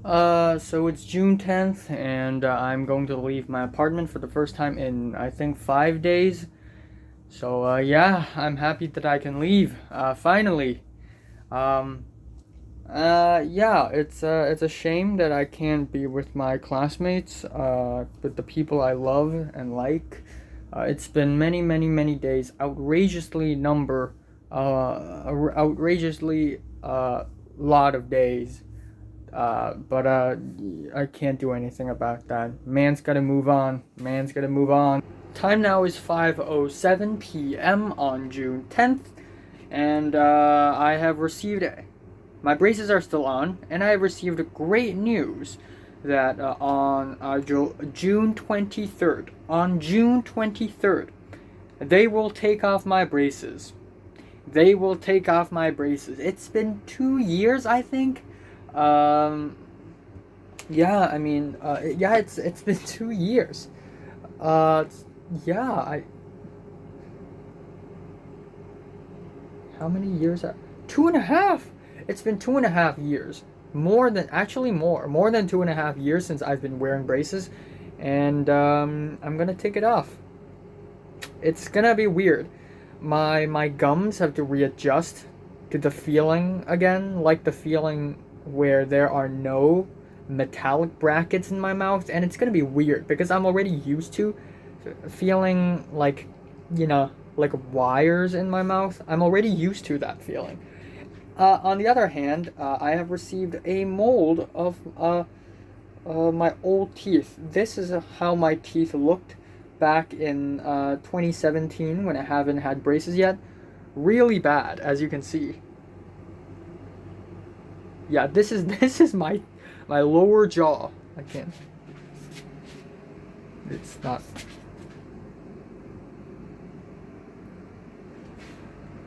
So it's June 10th, and I'm going to leave my apartment for the first time in, I think, 5 days. So, yeah, I'm happy that I can leave, finally. Um, yeah, it's a shame that I can't be with my classmates, with the people I love and like. It's been many, many, many days, outrageously, lot of days. But I can't do anything about that. Man's gotta move on. Man's gotta move on. Time now is 5:07 p.m. on June 10th, and I have received. My braces are still on, and I have received great news that on June 23rd, they will take off my braces. They will take off my braces. It's been 2 years, I think. Um, yeah, I mean, yeah, it's been 2 years. Uh, yeah, I. How many years are? 2.5. It's been 2.5 years. More than 2.5 years since I've been wearing braces, and I'm gonna take it off. It's gonna be weird. My gums have to readjust to the feeling again, like the feeling where there are no metallic brackets in my mouth, and it's gonna be weird because I'm already used to feeling like, like wires in my mouth. I'm already used to that feeling. On the other hand, I have received a mold of my old teeth. This is how my teeth looked back in 2017 when I haven't had braces yet. Really bad, as you can see. Yeah, this is my lower jaw. I can't. It's not.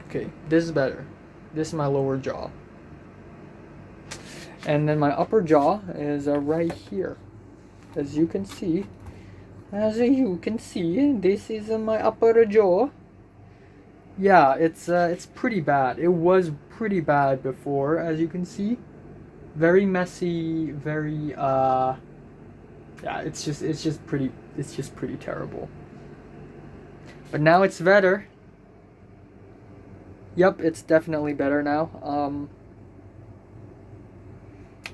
Okay, this is better. This is my lower jaw. And then my upper jaw is right here. As you can see. As you can see, this is my upper jaw. Yeah, it's pretty bad. It was pretty bad before, as you can see. Very messy, very yeah, it's just pretty terrible. But now it's better. Yep, it's definitely better now.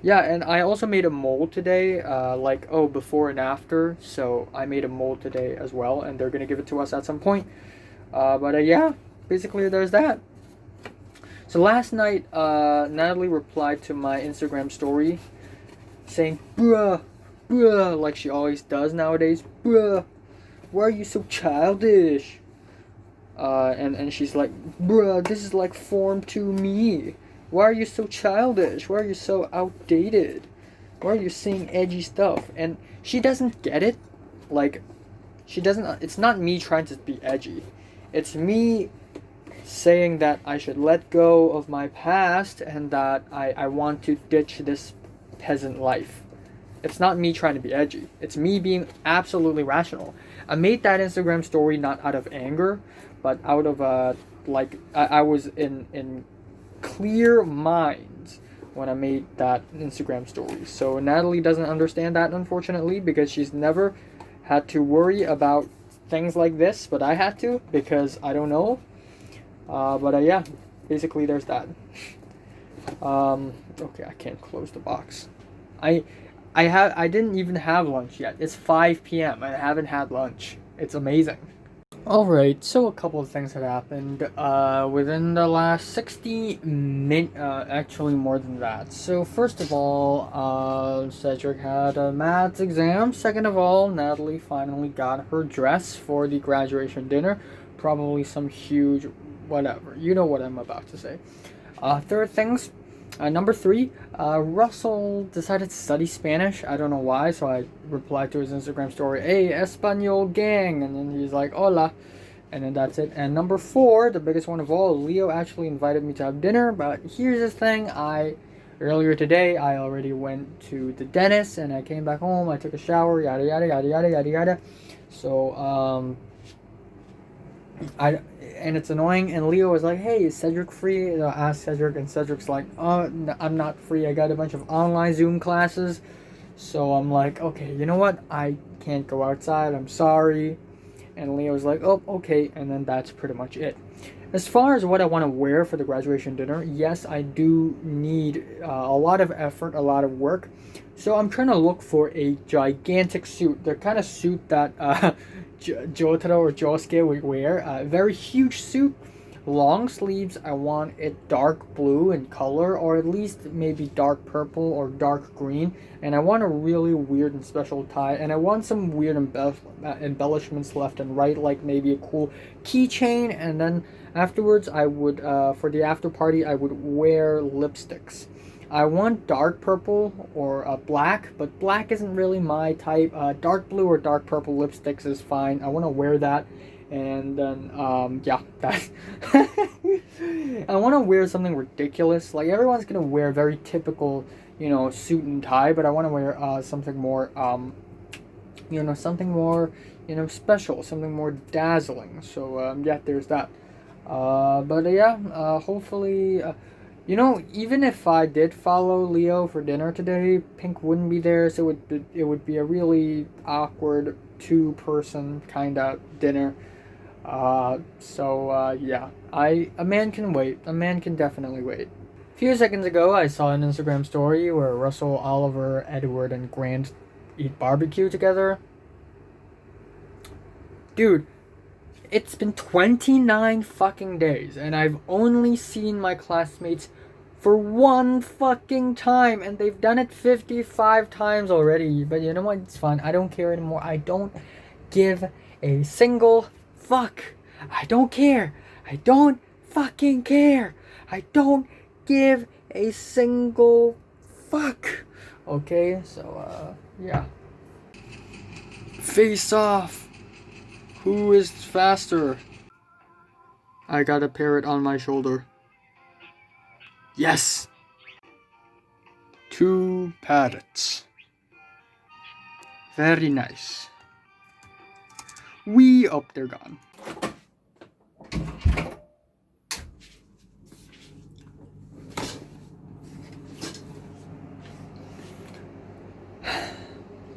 Yeah, and I also made a mold today, like, oh, before and after. So I made a mold today as well, and they're gonna give it to us at some point. But yeah, basically there's that. So last night, Natalie replied to my Instagram story saying, bruh, bruh, like she always does nowadays. Bruh, why are you so childish? And she's like, bruh, this is like Form 2 me. Why are you so childish? Why are you so outdated? Why are you saying edgy stuff? And she doesn't get it. Like, she doesn't. It's not me trying to be edgy. It's me saying that I should let go of my past and that I want to ditch this peasant life. It's not me trying to be edgy. It's me being absolutely rational. I made that Instagram story not out of anger, but out of like I was in clear minds when I made that Instagram story. So Natalie doesn't understand that, unfortunately, because she's never had to worry about things like this, but I had to because I don't know. But yeah, basically there's that. Okay, I can't close the box. I I didn't even have lunch yet. It's 5 p.m. and I haven't had lunch. It's amazing. Alright, so a couple of things have happened within the last 60 minutes, actually more than that. So first of all, Cedric had a maths exam. Second of all, Natalie finally got her dress for the graduation dinner. Probably some huge whatever. You know what I'm about to say. Third things, number three, Russell decided to study Spanish. I don't know why, so I replied to his Instagram story, "Hey, Espanol gang," and then he's like, "Hola," and then that's it. And number four, the biggest one of all, Leo actually invited me to have dinner. But here's the thing: earlier today, I already went to the dentist, and I came back home. I took a shower, yada yada yada yada yada yada. So I and it's annoying. And Leo was like, "Hey, is Cedric free?" And I asked Cedric, and Cedric's like, "Oh, I'm not free. I got a bunch of online Zoom classes." So I'm like, "Okay, you know what? I can't go outside. I'm sorry." And Leo's like, "Oh, okay." And then that's pretty much it. As far as what I want to wear for the graduation dinner, yes, I do need a lot of effort, a lot of work. So I'm trying to look for a gigantic suit, the kind of suit that Jotaro or Josuke would wear. A very huge suit, long sleeves. I want it dark blue in color, or at least maybe dark purple or dark green. And I want a really weird and special tie. And I want some weird embellishments left and right, like maybe a cool keychain. And then afterwards, I would, for the after party, I would wear lipsticks. I want dark purple or black, but black isn't really my type. Dark blue or dark purple lipsticks is fine. I want to wear that, and then yeah, that's. I want to wear something ridiculous. Like everyone's gonna wear very typical, suit and tie, but I want to wear something more, something more, special, something more dazzling. So yeah, there's that. But yeah, hopefully. Even if I did follow Leo for dinner today, Pink wouldn't be there, so it would be a really awkward two-person kind of dinner. Yeah, a man can wait. A man can definitely wait. A few seconds ago, I saw an Instagram story where Russell, Oliver, Edward, and Grant eat barbecue together. Dude, it's been 29 fucking days, and I've only seen my classmates for one fucking time, and they've done it 55 times already. But you know what? It's fine. I don't care anymore. I don't give a single fuck. I don't care. I don't fucking care. I don't give a single fuck. Okay, so, yeah. Face off. Who is faster? I got a parrot on my shoulder. Yes! 2 parrots. Very nice. Oh, they're gone.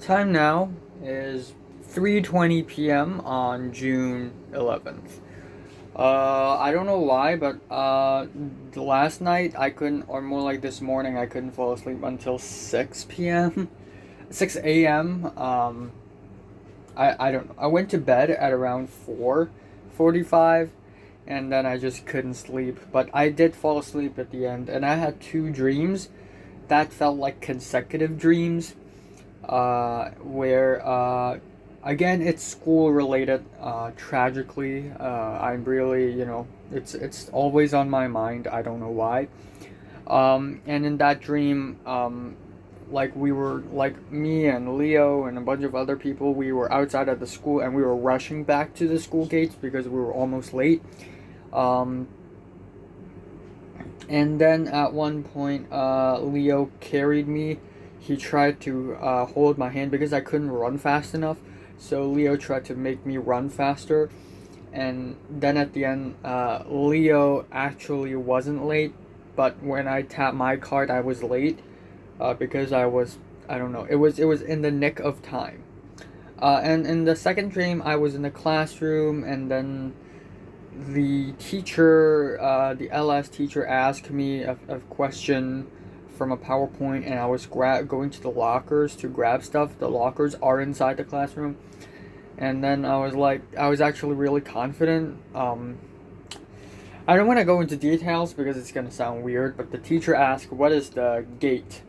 Time now is 3:20 p.m. on June 11th. I don't know why, but last night I couldn't, or more like this morning, I couldn't fall asleep until 6 p.m. 6 a.m. I don't know. I went to bed at around 4:45, and then I just couldn't sleep. But I did fall asleep at the end, and I had 2 dreams that felt like consecutive dreams, where again, it's school related. Tragically, I'm really, it's always on my mind. I don't know why. And in that dream, like we were, like me and Leo and a bunch of other people, we were outside of the school and we were rushing back to the school gates because we were almost late. Um, and then at one point, Leo carried me. He tried to hold my hand because I couldn't run fast enough. So Leo tried to make me run faster. And then at the end, Leo actually wasn't late. But when I tapped my card, I was late because I don't know, it was in the nick of time. And in the second dream, I was in the classroom, and then the teacher, the LS teacher, asked me a question from a PowerPoint, and I was going to the lockers to grab stuff. The lockers are inside the classroom, and then I was actually really confident. I don't want to go into details because it's gonna sound weird, but the teacher asked, "What is the gate?"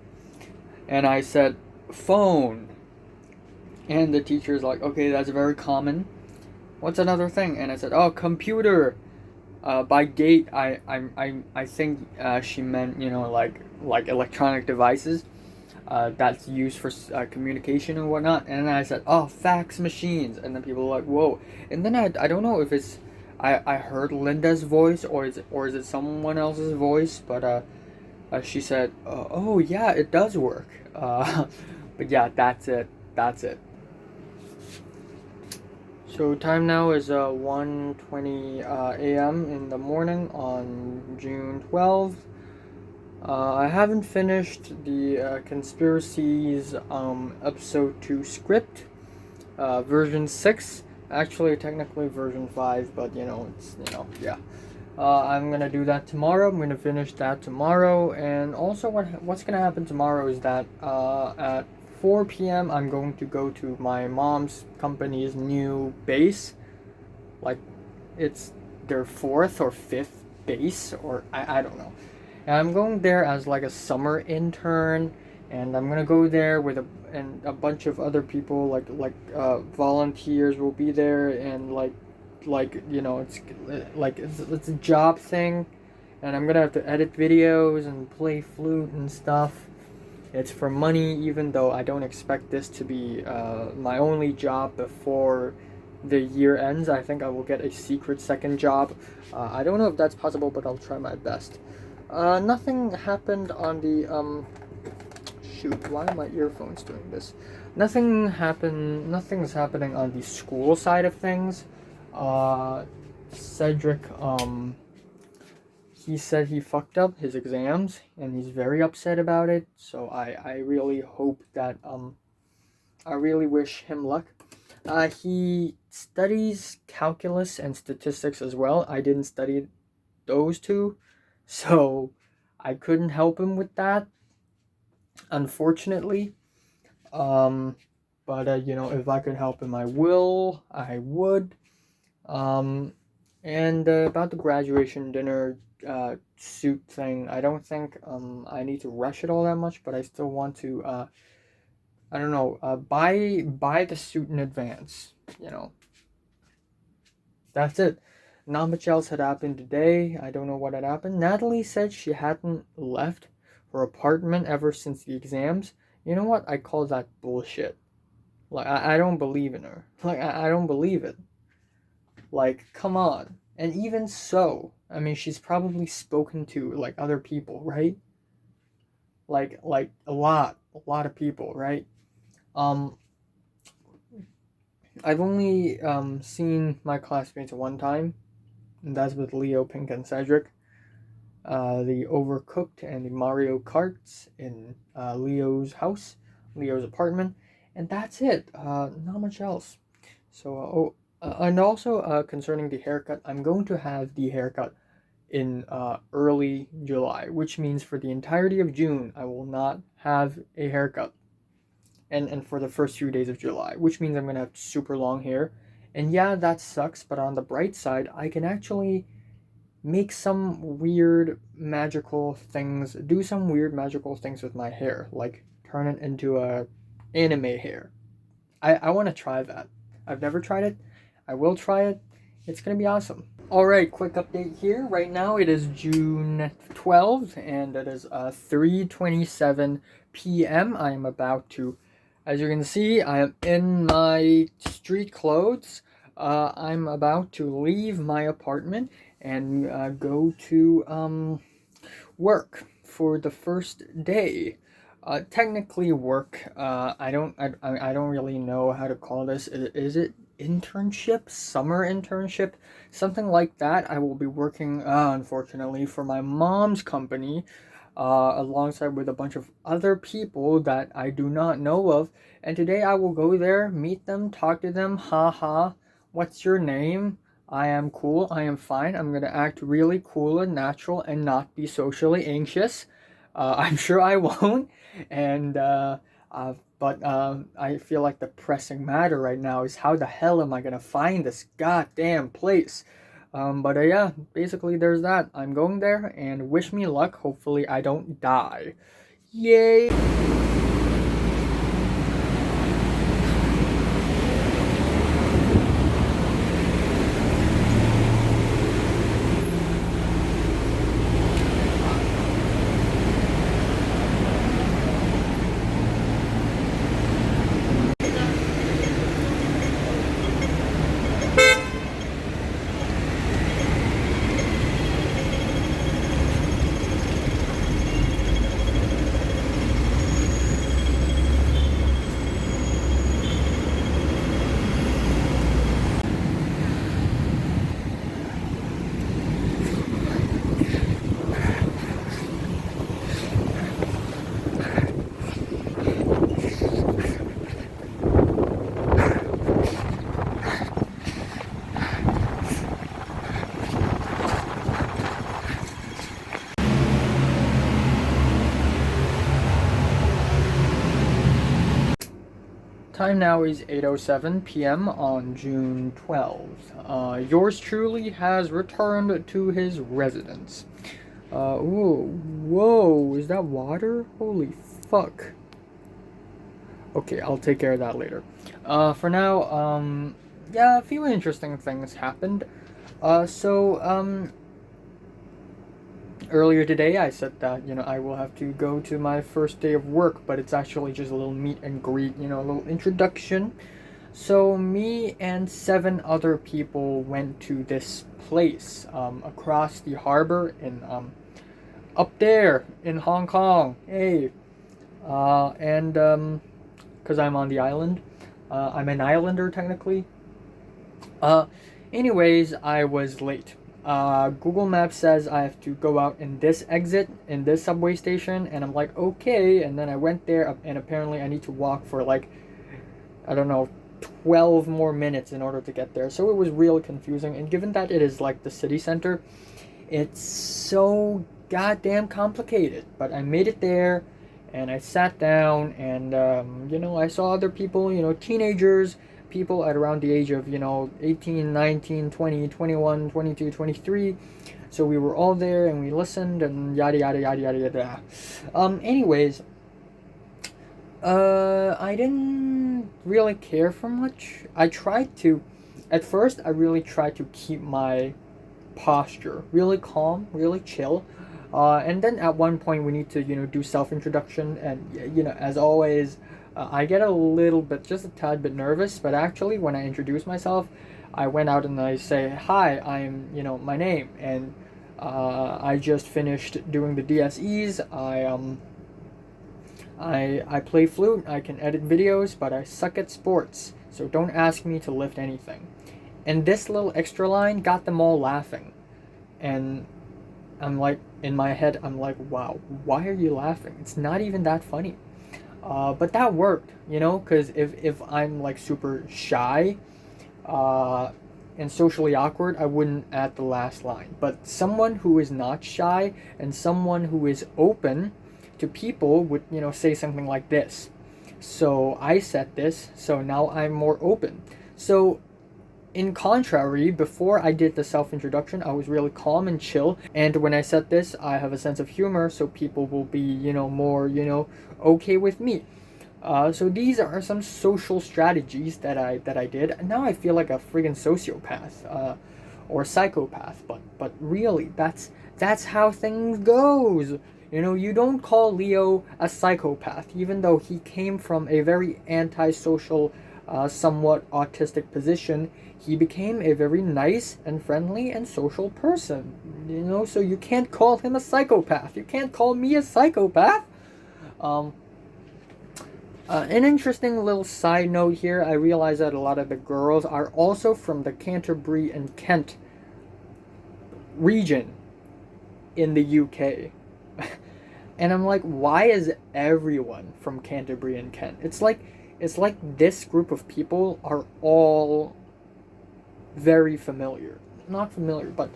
And I said, "Phone." And the teacher's like, "Okay, that's very common. What's another thing?" And I said, "Oh, computer." By gate, I think she meant, like electronic devices that's used for communication and whatnot. And then I said, "Oh, fax machines." And then people were like, "Whoa!" And then I don't know if it's I heard Linda's voice, or is it someone else's voice, but she said, "Oh yeah, it does work." But yeah, that's it. That's it. So time now is 1:20 a.m. in the morning on June 12th. I haven't finished the Conspiracies episode 2 script, version 6. Actually, technically version 5, but yeah. I'm gonna do that tomorrow. I'm gonna finish that tomorrow, and also what's gonna happen tomorrow is that at 4 p.m. I'm going to go to my mom's company's new base. Like, it's their fourth or fifth base, or I don't know. And I'm going there as like a summer intern, and I'm gonna go there with a bunch of other people, volunteers will be there, and it's a job thing, and I'm gonna have to edit videos and play flute and stuff. It's for money, even though I don't expect this to be my only job before the year ends. I think I will get a secret second job. I don't know if that's possible, but I'll try my best. Nothing happened on the shoot, why are my earphones doing this? Nothing's happening on the school side of things. Cedric, he said he fucked up his exams and he's very upset about it, so I really hope that I really wish him luck. He studies calculus and statistics as well. I didn't study those two, so I couldn't help him with that, unfortunately. But if I could help him, I would. And about the graduation dinner suit thing, I don't think I need to rush it all that much, but I still want to I don't know, buy the suit in advance. That's it. Not much else had happened today. I don't know what had happened. Natalie said she hadn't left her apartment ever since the exams. You know what? I call that bullshit. Like, I don't believe in her. Like, I don't believe it. Like, come on. And even so, I mean, she's probably spoken to, like, other people, right? Like a lot of people, right? I've only seen my classmates one time, and that's with Leo, Pink, and Cedric. The Overcooked and the Mario Karts in Leo's house, Leo's apartment, and that's it. Not much else. So, and also concerning the haircut, I'm going to have the haircut in early July, which means for the entirety of June, I will not have a haircut. And for the first few days of July, which means I'm going to have super long hair. And yeah, that sucks, but on the bright side, I can actually make some weird magical things, do some weird magical things with my hair, like turn it into a anime hair. I want to try that. I've never tried it. I will try it. It's going to be awesome. Alright, quick update here. Right now it is June 12th, and it is 3:27 p.m. I am about to, as you can see, I am in my street clothes. I'm about to leave my apartment and go to work for the first day. Technically work. I don't really know how to call this. Is it internship? Summer internship? Something like that. I will be working, unfortunately, for my mom's company, alongside with a bunch of other people that I do not know of. And today I will go there, meet them, talk to them. Haha. What's your name? I am cool. I am fine. I'm gonna act really cool and natural and not be socially anxious. I'm sure I won't. And but I feel like the pressing matter right now is how the hell am I gonna find this goddamn place? But yeah, basically there's that. I'm going there, and wish me luck. Hopefully I don't die. Yay! time now is 8:07 p.m. on June 12th. Yours truly has returned to his residence. Whoa, is that water? Holy fuck. Okay, I'll take care of that later. For now, yeah, a few interesting things happened. Earlier today I said that, I will have to go to my first day of work, but it's actually just a little meet and greet, a little introduction. So me and 7 other people went to this place, across the harbor in, up there in Hong Kong. Hey, because I'm on the island. I'm an islander technically. Anyways, I was late. Google Maps says I have to go out in this exit in this subway station, and I'm like, okay. And then I went there, and apparently I need to walk for like, I don't know, 12 more minutes in order to get there. So it was really confusing. And given that it is like the city center, it's so goddamn complicated. But I made it there, and I sat down, and I saw other people, teenagers, people at around the age of 18, 19, 20, 21, 22, 23. So we were all there, and we listened, and yada yada yada yada yada. Anyways, I didn't really care for much. At first I really tried to keep my posture really calm, really chill. And then at one point we need to do self-introduction, and as always, I get a little bit, just a tad bit nervous. But actually, when I introduce myself, I went out and I say, hi, I'm my name, and I just finished doing the DSEs. I play flute, I can edit videos, but I suck at sports, so don't ask me to lift anything. And this little extra line got them all laughing. And I'm like, in my head, I'm like, wow, why are you laughing? It's not even that funny. But that worked, because if I'm like super shy and socially awkward, I wouldn't add the last line. But someone who is not shy and someone who is open to people would, say something like this. So I said this, so now I'm more open. So in contrary, before I did the self-introduction, I was really calm and chill. And when I said this, I have a sense of humor, so people will be, more, okay with me. So these are some social strategies that I did. And now I feel like a friggin' sociopath, or psychopath. But really, that's how things goes. You don't call Leo a psychopath, even though he came from a very antisocial, somewhat autistic position. He became a very nice and friendly and social person, so you can't call him a psychopath. You can't call me a psychopath. An interesting little side note here, I realize that a lot of the girls are also from the Canterbury and Kent region in the UK. And I'm like, why is everyone from Canterbury and Kent? It's like this group of people are all very familiar. Not familiar, but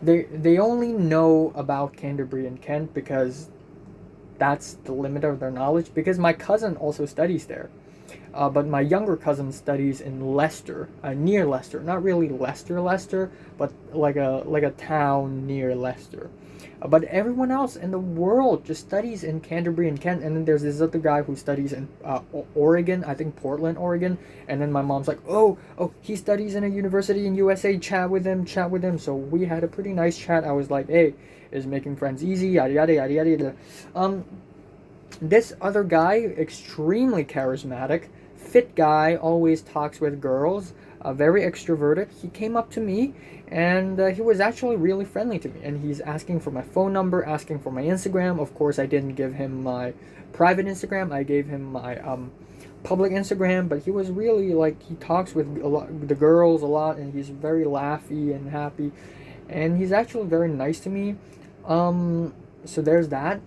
they only know about Canterbury and Kent because that's the limit of their knowledge. Because my cousin also studies there. But my younger cousin studies in Leicester, near Leicester. Not really Leicester, but like a town near Leicester. But everyone else in the world just studies in Canterbury and Kent. And then there's this other guy who studies in Oregon, I think Portland, Oregon. And then my mom's like, oh, he studies in a university in USA. Chat with him. So we had a pretty nice chat. I was like, hey, is making friends easy? Yada yada yada yada yada. This other guy, extremely charismatic, fit guy, always talks with girls, very extroverted. He came up to me, and he was actually really friendly to me. And he's asking for my phone number, asking for my Instagram. Of course, I didn't give him my private Instagram. I gave him my public Instagram. But he was really like, he talks with the girls a lot, and he's very laughy and happy, and he's actually very nice to me. So there's that.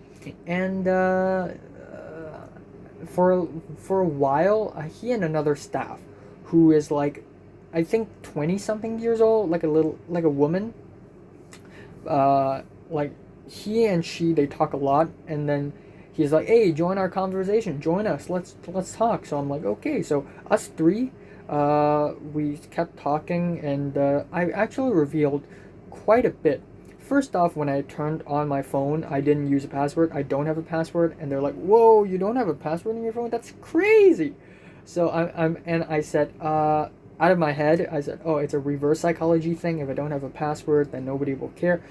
And for a while, he and another staff, who is like, I think 20 something years old, like a woman, like he and she, they talk a lot. And then he's like, hey, join our conversation, join us, let's talk. So I'm like, okay. So us three, we kept talking, and I actually revealed quite a bit. First off, when I turned on my phone, I didn't use a password. I don't have a password, and they're like, whoa, you don't have a password in your phone? That's crazy. So and I said, out of my head, I said, oh, it's a reverse psychology thing. If I don't have a password, then nobody will care.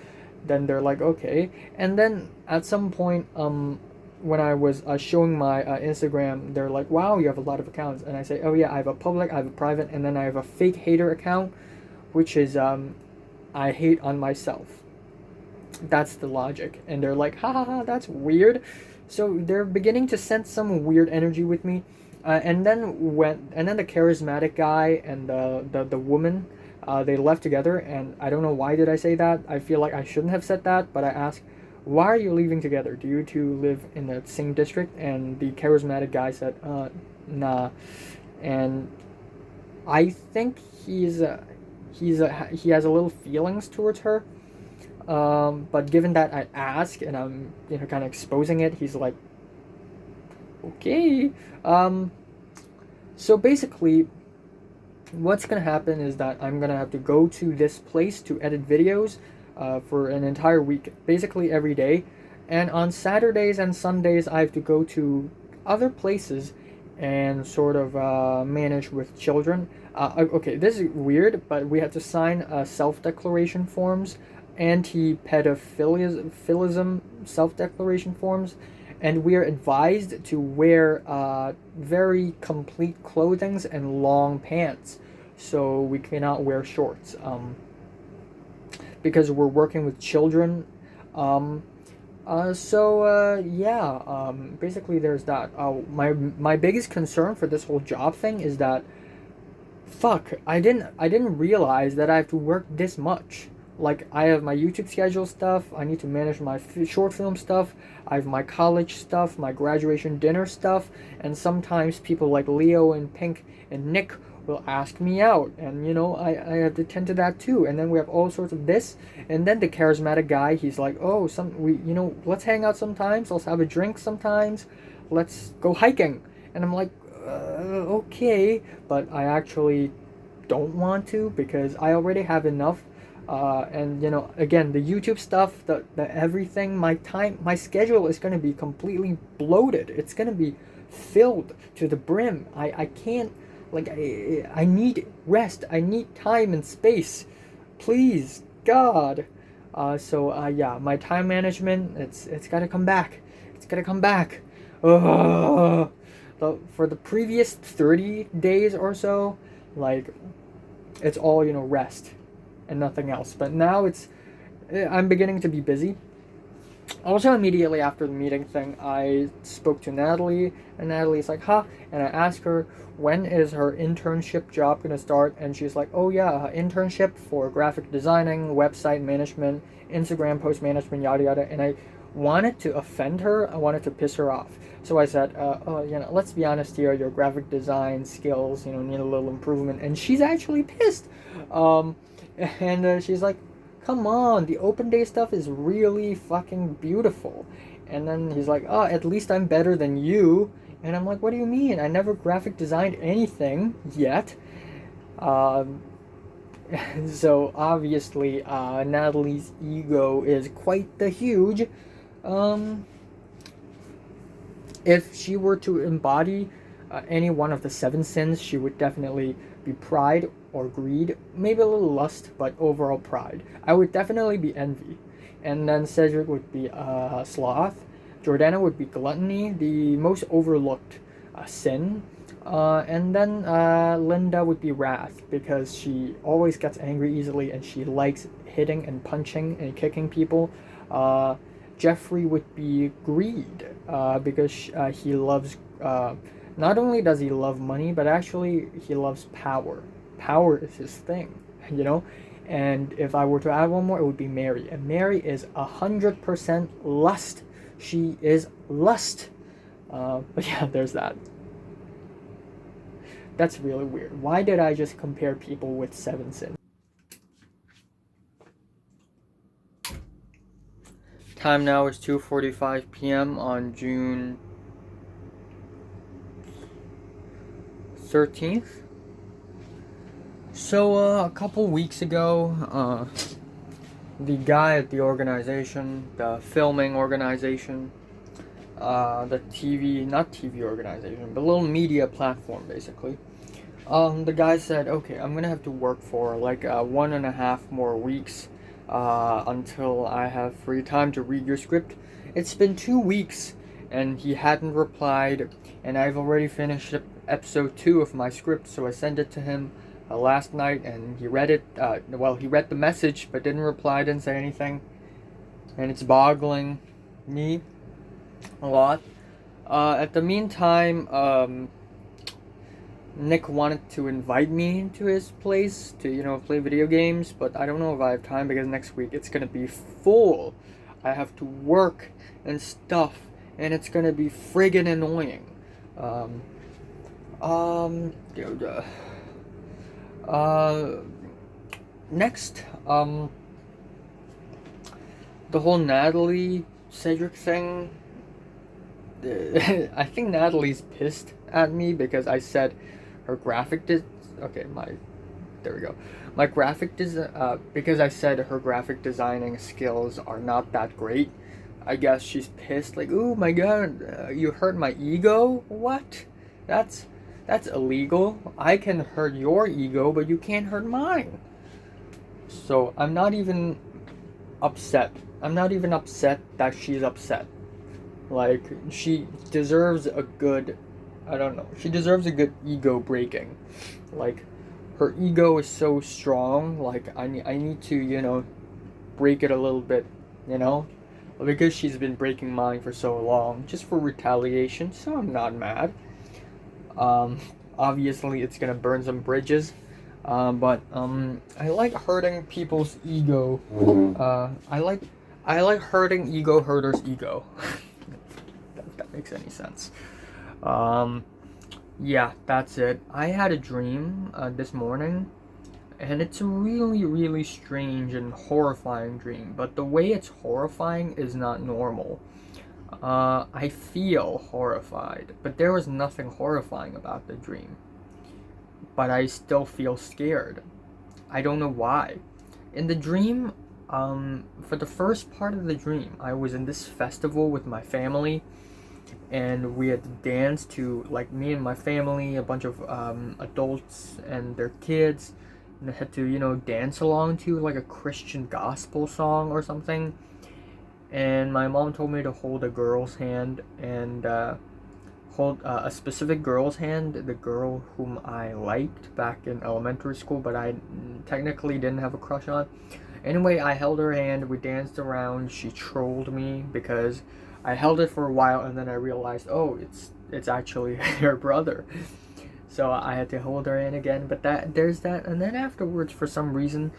Then they're like, okay. And then at some point, when I was showing my Instagram, they're like, wow, you have a lot of accounts. And I say, oh yeah, I have a public, I have a private, and then I have a fake hater account, which is I hate on myself. That's the logic. And they're like, ha ha ha, that's weird. So they're beginning to sense some weird energy with me. And then the charismatic guy and the woman, they left together, and I don't know why did I say that. I feel like I shouldn't have said that, but I asked, why are you leaving together? Do you two live in the same district? And the charismatic guy said, nah. And I think he has a little feelings towards her. But given that I ask and I'm kind of exposing it, he's like, okay. So basically, what's gonna happen is that I'm gonna have to go to this place to edit videos for an entire week, basically every day. And on Saturdays and Sundays, I have to go to other places and sort of manage with children. Okay, this is weird, but we have to sign self-declaration forms, anti-pedophilism self-declaration forms, and we are advised to wear very complete clothings and long pants, so we cannot wear shorts because we're working with children. Basically there's that. My biggest concern for this whole job thing is that, fuck, I didn't realize that I have to work this much. Like, I have my YouTube schedule stuff, I need to manage my short film stuff, I have my college stuff, my graduation dinner stuff, and sometimes people like Leo and Pink and Nick will ask me out, and I have to tend to that too. And then we have all sorts of this, and then the charismatic guy, he's like, oh, let's hang out sometimes, let's have a drink sometimes, let's go hiking. And I'm like, okay, but I actually don't want to, because I already have enough. And again, the YouTube stuff, the everything, my schedule is going to be completely bloated. It's going to be filled to the brim. I can't, like, I need rest. I need time and space. Please, God. My time management, it's got to come back. It's got to come back. For the previous 30 days or so, like, it's all, rest and nothing else. But now I'm beginning to be busy. Also, immediately after the meeting thing, I spoke to Natalie, and Natalie's like, huh? And I asked her, when is her internship job gonna start? And she's like, oh yeah, internship for graphic designing, website management, Instagram post management, yada yada. And I wanted to offend her, I wanted to piss her off. So I said, let's be honest here, your graphic design skills, need a little improvement. And she's actually pissed. And she's like, come on, the open day stuff is really fucking beautiful. And then he's like, oh, at least I'm better than you. And I'm like, what do you mean? I never graphic designed anything yet. So obviously, Natalie's ego is quite the huge. If she were to embody any one of the 7 sins, she would definitely be pride or greed, maybe a little lust, but overall pride. I would definitely be envy. And then Cedric would be sloth. Jordana would be gluttony, the most overlooked sin. And then Linda would be wrath, because she always gets angry easily and she likes hitting and punching and kicking people. Jeffrey would be greed, because he loves, not only does he love money, but actually he loves power. Power is his thing, And if I were to add one more, it would be Mary. And Mary is 100% lust. She is lust. But yeah, there's that. That's really weird. Why did I just compare people with 7 sins? Time now is 2:45 p.m. on June 13th. So a couple weeks ago, the guy at the organization, the filming organization, the TV, not TV organization, but little media platform basically. The guy said, okay, I'm gonna have to work for like 1.5 more weeks until I have free time to read your script. It's been 2 weeks and he hadn't replied, and I've already finished episode 2 of my script, so I sent it to him last night, and he read it. He read the message but didn't reply, didn't say anything, and it's boggling me a lot. At the meantime, Nick wanted to invite me to his place to, play video games, but I don't know if I have time because next week it's gonna be full. I have to work and stuff, and it's gonna be friggin' annoying. Next, the whole Natalie Cedric thing. I think Natalie's pissed at me because I said her graphic there we go. My graphic because I said her graphic designing skills are not that great. I guess she's pissed, like, oh my god, you hurt my ego? What? That's illegal. I can hurt your ego, but you can't hurt mine. So I'm not even upset. I'm not even upset that she's upset. Like, she deserves a good, I don't know, she deserves a good ego breaking. Like, her ego is so strong, like, I need to, break it a little bit, because she's been breaking mine for so long, just for retaliation, so I'm not mad. Obviously, it's gonna burn some bridges, but I like hurting people's ego. I like hurting ego hurters' ego. If that makes any sense. Yeah, that's it. I had a dream this morning, and it's a really, really strange and horrifying dream, but the way it's horrifying is not normal. I feel horrified, but there was nothing horrifying about the dream. But I still feel scared. I don't know why. In the dream, for the first part of the dream, I was in this festival with my family, and we had to dance to, like, me and my family, a bunch of adults and their kids, and they had to, dance along to, like, a Christian gospel song or something. And my mom told me to hold a girl's hand, and hold a specific girl's hand, the girl whom I liked back in elementary school, but I technically didn't have a crush on. Anyway, I held her hand, we danced around, she trolled me because I held it for a while, and then I realized, oh, it's actually her brother. So I had to hold her hand again, but there's that, and then afterwards, for some reason,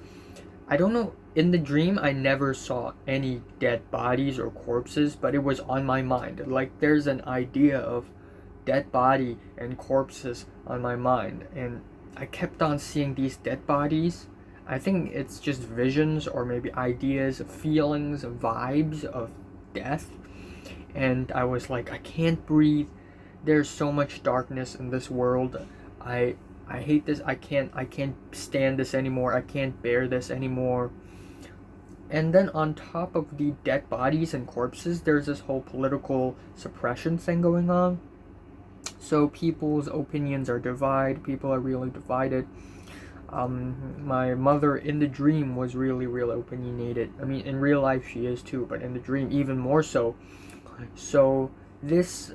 I don't know, in the dream, I never saw any dead bodies or corpses, but it was on my mind. Like, there's an idea of dead body and corpses on my mind, and I kept on seeing these dead bodies. I think it's just visions or maybe ideas, feelings, vibes of death. And I was like, I can't breathe. There's so much darkness in this world. I hate this. I can't stand this anymore. I can't bear this anymore. And then on top of the dead bodies and corpses, there's this whole political suppression thing going on. So people's opinions are divided. People are really divided. My mother in the dream was really, really opinionated. I mean, in real life she is too, but in the dream even more so. So this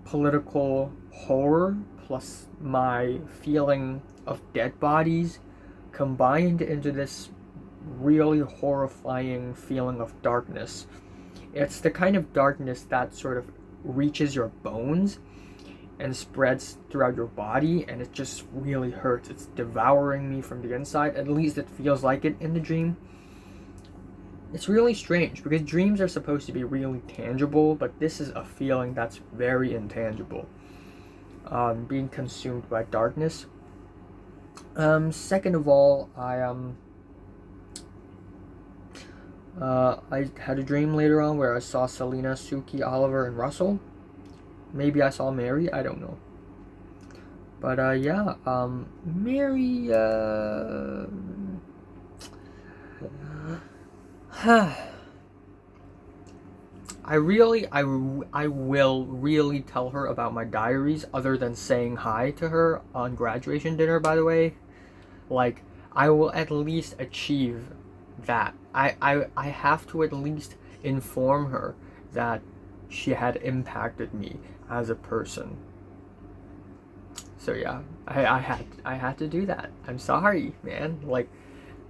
political horror plus my feeling of dead bodies combined into this really horrifying feeling of darkness. It's the kind of darkness that sort of reaches your bones and spreads throughout your body, and it just really hurts. It's devouring me from the inside. At least it feels like it in the dream. It's really strange because dreams are supposed to be really tangible, but this is a feeling that's very intangible. Being consumed by darkness. Second of all, I had a dream later on where I saw Selena, Suki, Oliver, and Russell. Maybe I saw Mary. I don't know. But yeah, Mary. I will really tell her about my diaries. Other than saying hi to her on graduation dinner, by the way, like I will at least achieve that. I have to at least inform her that she had impacted me as a person. So yeah, I had to do that. I'm sorry, man. Like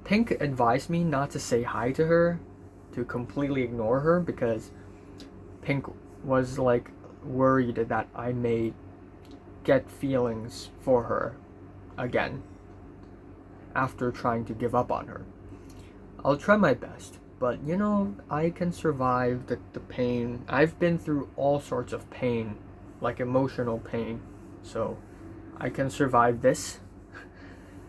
Pink advised me not to say hi to her, to completely ignore her because Pink was like worried that I may get feelings for her again after trying to give up on her. I'll try my best, but you know, I can survive the pain. I've been through all sorts of pain, like emotional pain, so I can survive this.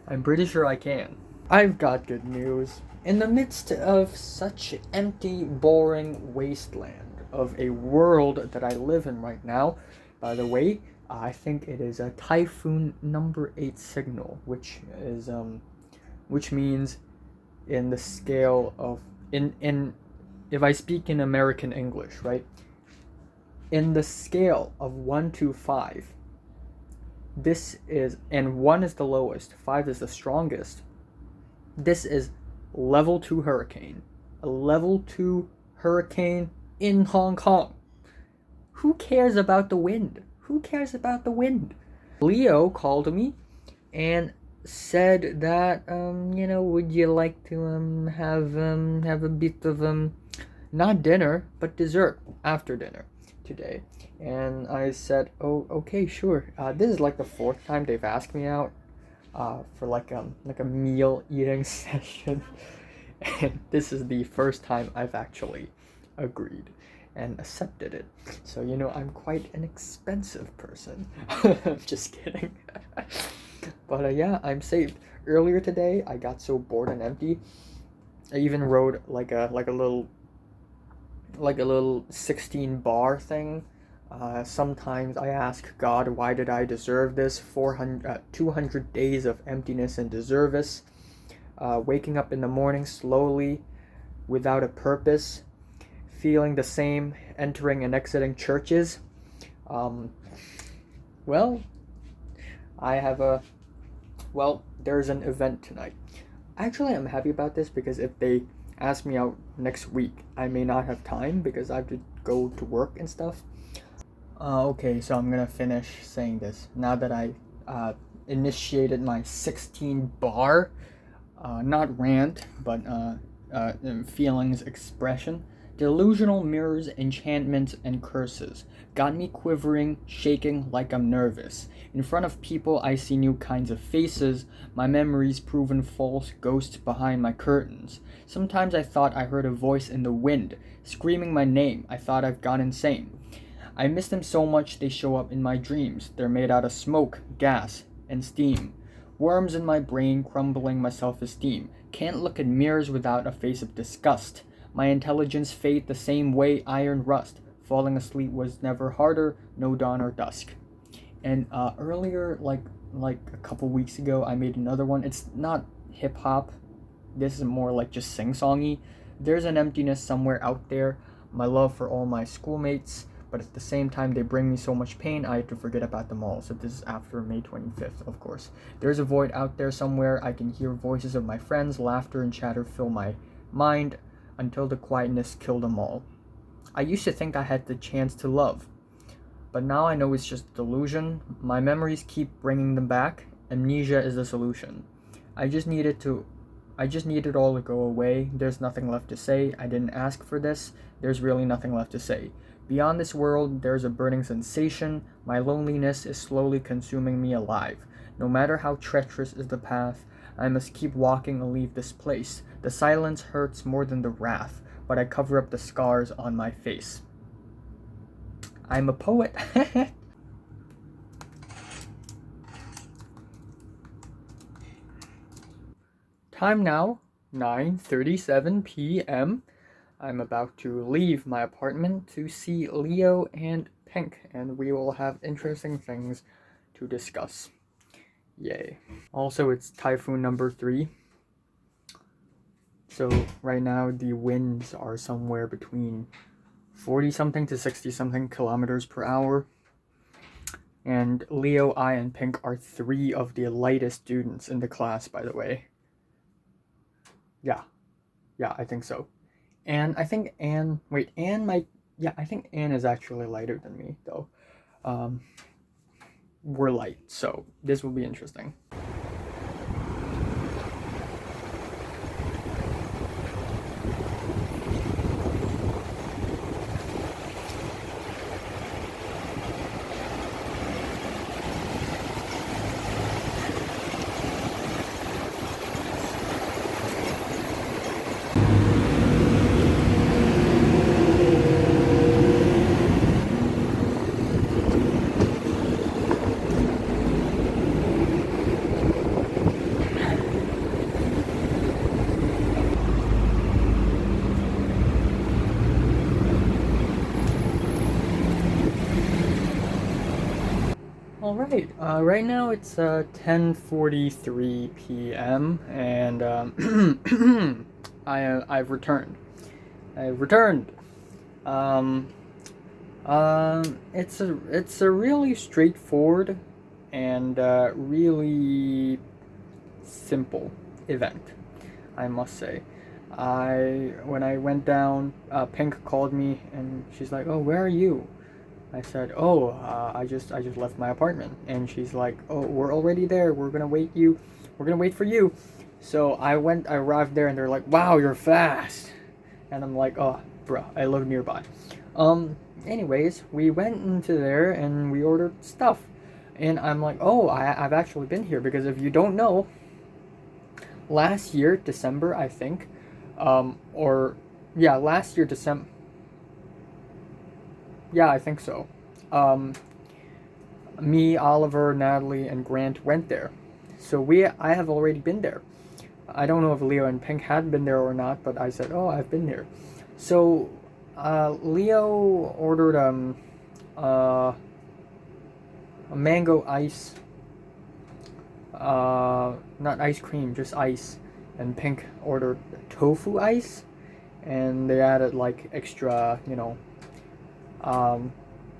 I'm pretty sure I can. I've got good news. In the midst of such empty, boring wasteland of a world that I live in right now, by the way, I think it is a typhoon number 8 signal, which means in the scale of in if I speak in American English, right? In the scale of 1 to 5, this is, and 1 is the lowest, 5 is the strongest. This is level 2 hurricane. A level 2 hurricane in Hong Kong. Who cares about the wind? Who cares about the wind? Leo called me and said that would you like to have a bit of not dinner but dessert after dinner today? And I said, oh, okay, sure. This is like the 4th time they've asked me out for like a meal eating session, and this is the first time I've actually agreed and accepted it. So I'm quite an expensive person. Just kidding. But yeah, I'm saved. Earlier today, I got so bored and empty. I even wrote like a little 16 bar thing. Sometimes I ask God, why did I deserve this? 200 days of emptiness and deserve this. Waking up in the morning slowly, without a purpose, feeling the same, entering and exiting churches. Well, there's an event tonight. Actually, I'm happy about this because if they ask me out next week, I may not have time because I have to go to work and stuff. Okay, so I'm gonna finish saying this now that I initiated my 16 bar, not rant, but feelings expression. Delusional mirrors, enchantments, and curses got me quivering, shaking like I'm nervous. In front of people, I see new kinds of faces, my memories proven false, ghosts behind my curtains. Sometimes I thought I heard a voice in the wind, screaming my name. I thought I've gone insane. I miss them so much they show up in my dreams. They're made out of smoke, gas, and steam. Worms in my brain crumbling my self-esteem. Can't look at mirrors without a face of disgust. My intelligence fade the same way iron rust. Falling asleep was never harder, no dawn or dusk. And earlier, like a couple weeks ago, I made another one. It's not hip-hop. This is more like just sing-songy. There's an emptiness somewhere out there. My love for all my schoolmates. But at the same time, they bring me so much pain, I have to forget about them all. So this is after May 25th, of course. There's a void out there somewhere. I can hear voices of my friends, laughter and chatter fill my mind until the quietness killed them all. I used to think I had the chance to love, but now I know it's just delusion. My memories keep bringing them back. Amnesia is the solution. I just need it all to go away. There's nothing left to say. I didn't ask for this. There's really nothing left to say. Beyond this world, there's a burning sensation. My loneliness is slowly consuming me alive. No matter how treacherous is the path, I must keep walking and leave this place. The silence hurts more than the wrath, but I cover up the scars on my face. I'm a poet. Time now, 9:37 p.m. I'm about to leave my apartment to see Leo and Pink, and we will have interesting things to discuss. Yay. Also, it's typhoon number 3. So right now the winds are somewhere between 40 something to 60 something kilometers per hour. And Leo, I, and Pink are 3 of the lightest students in the class, by the way. Yeah, I think so. And I think Anne might, I think Anne is actually lighter than me, though. We're light, so this will be interesting. All right. Right now it's 10:43 p.m. and I've returned. I've returned. Um, it's a really straightforward and really simple event, I must say. When I went down, Pink called me and she's like, "Oh, where are you?" I said, "Oh, I just left my apartment," and she's like, "Oh, we're already there. We're gonna wait you. We're gonna wait for you." So I arrived there, and they're like, "Wow, you're fast," and I'm like, "Oh, bruh, I live nearby." Anyways, we went into there and we ordered stuff, and I'm like, "Oh, I've actually been here because if you don't know, last year December, I think, or yeah, last year December." Yeah, I think so. Um, Me, Oliver, Natalie, and Grant went there. So I have already been there. I don't know if Leo and Pink had been there or not, but I said, "Oh, I've been there." So, Leo ordered uh, a mango ice, not ice cream, just ice, and Pink ordered tofu ice, and they added like extra,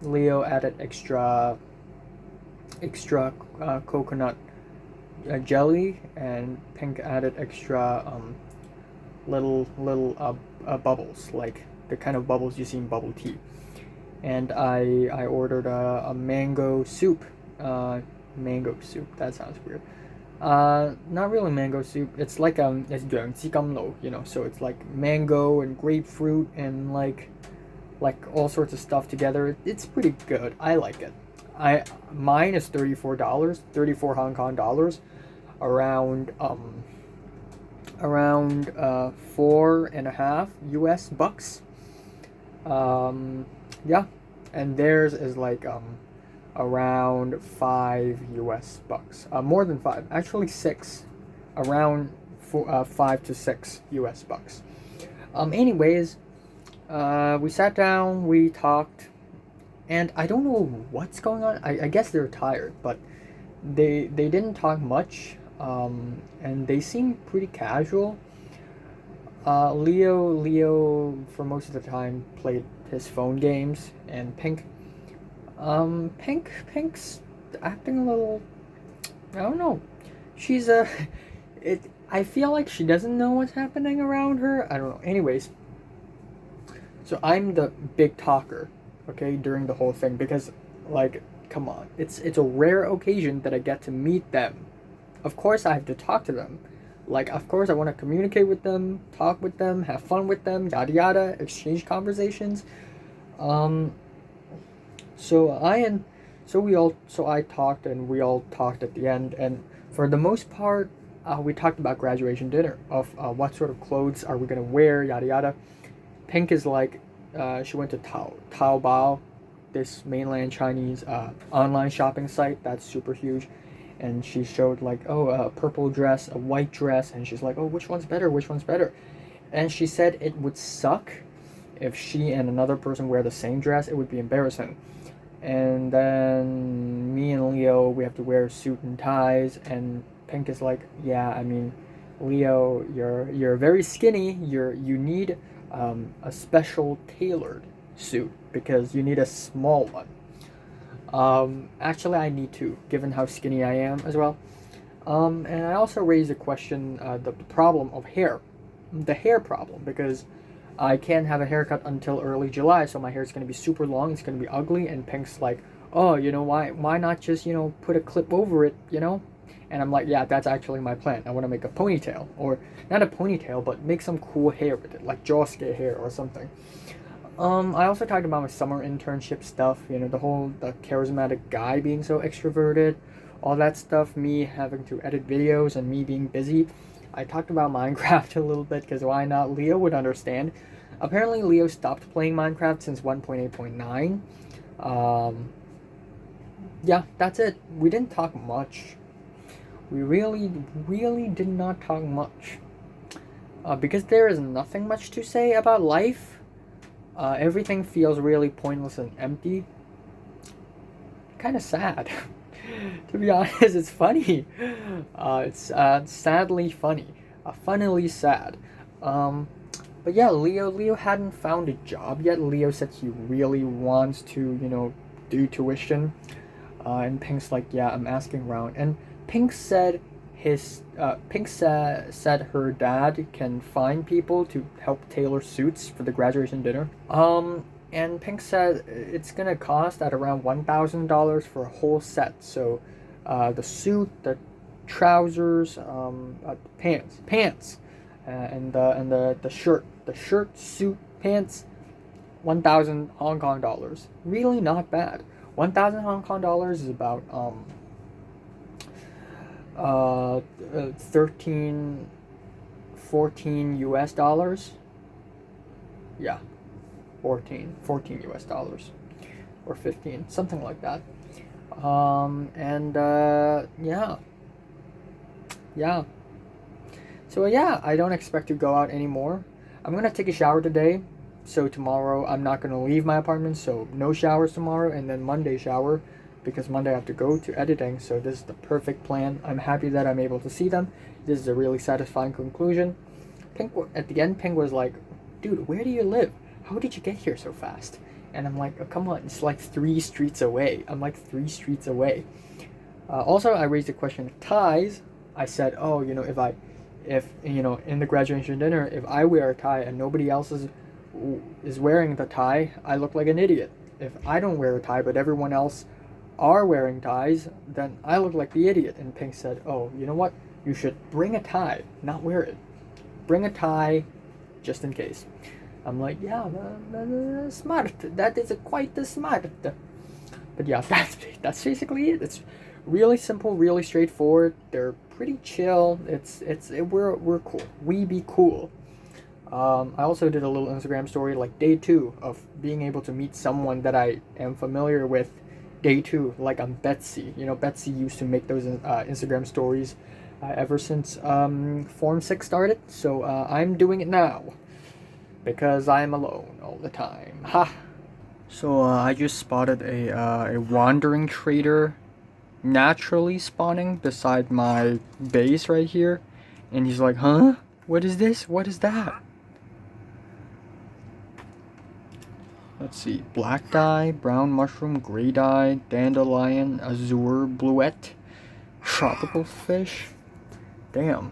Leo added extra coconut jelly, and Pink added extra little bubbles, like the kind of bubbles you see in bubble tea. And I ordered a mango soup. Mango soup. That sounds weird. Not really mango soup. It's like it's 楊枝甘露, so it's like mango and grapefruit and like all sorts of stuff together. It's pretty good. I like it. Mine is $34, 34 Hong Kong dollars, around $4.5 US bucks. Yeah, and theirs is like around 5 US bucks. More than 5, actually 6, around 5 to 6 US bucks. Anyways, we sat down, we talked, and I don't know what's going on. I guess they're tired, but they didn't talk much, and they seemed pretty casual. Leo for most of the time played his phone games, and Pink's acting a little. I don't know. She's it. I feel like she doesn't know what's happening around her. I don't know. Anyways, so I'm the big talker, okay, during the whole thing because, like, come on, it's a rare occasion that I get to meet them. Of course, I have to talk to them. Like, of course, I want to communicate with them, talk with them, have fun with them, yada yada, exchange conversations. Um, so I talked and we all talked at the end, and for the most part, we talked about graduation dinner of what sort of clothes are we gonna wear, yada yada. Pink is like, she went to Taobao, this mainland Chinese online shopping site that's super huge, and she showed like, oh, a purple dress, a white dress, and she's like, oh, which one's better? Which one's better? And she said it would suck if she and another person wear the same dress, it would be embarrassing. And then me and Leo, we have to wear suit and ties, and Pink is like, yeah, I mean, Leo, you're very skinny. You need a special tailored suit because you need a small one. Actually, I need to, given how skinny I am as well. And I also raised a question, the problem of hair, the hair problem, because I can't have a haircut until early July, so my hair is going to be super long, it's going to be ugly, and Pink's like, oh, why not just, put a clip over it, And I'm like, yeah, that's actually my plan. I want to make a ponytail, or not a ponytail, but make some cool hair with it, like Josuke hair or something. I also talked about my summer internship stuff, the charismatic guy being so extroverted, all that stuff, me having to edit videos and me being busy. I talked about Minecraft a little bit because why not? Leo would understand. Apparently, Leo stopped playing Minecraft since 1.8.9. Yeah, that's it. We didn't talk much. We really, really did not talk much. Because there is nothing much to say about life. Everything feels really pointless and empty. Kind of sad. To be honest, it's funny. It's sadly funny. Funnily sad. But yeah, Leo hadn't found a job yet. Leo said he really wants to, do tuition. And Pink's like, yeah, I'm asking around. And Pink said said her dad can find people to help tailor suits for the graduation dinner. And Pink said it's gonna cost at around $1,000 for a whole set. So, the suit, the trousers, pants, and the shirt, suit, pants, 1,000 Hong Kong dollars. Really not bad. 1,000 Hong Kong dollars is about 13, 14 US dollars. Yeah. 14 US dollars or 15, something like that. Yeah. So yeah, I don't expect to go out anymore. I'm gonna take a shower today, so tomorrow I'm not gonna leave my apartment, so no showers tomorrow, and then Monday shower, because Monday I have to go to editing, so this is the perfect plan. I'm happy that I'm able to see them. This is a really satisfying conclusion. At the end, Pink was like, dude, where do you live? How did you get here so fast? And I'm like, oh, come on, it's like 3 streets away. I'm like 3 streets away. Also, I raised the question of ties. I said, oh, if in the graduation dinner, if I wear a tie and nobody else is wearing the tie, I look like an idiot. If I don't wear a tie, but everyone else are wearing ties, then I look like the idiot. And Pink said, oh, you know what? You should bring a tie, not wear it. Bring a tie, just in case. I'm like, yeah, smart. That is quite smart. But yeah, that's basically it. It's really simple, really straightforward. They're pretty chill. We're cool. We be cool. I also did a little Instagram story, like day 2 of being able to meet someone that I am familiar with. Day 2, like I'm Betsy. Betsy used to make those Instagram stories ever since Form 6 started. So I'm doing it now. Because I'm alone all the time. Ha! So I just spotted a wandering trader naturally spawning beside my base right here. And he's like, huh? What is this? What is that? Let's see. Black dye, brown mushroom, gray dye, dandelion, azure, bluette, tropical fish. Damn.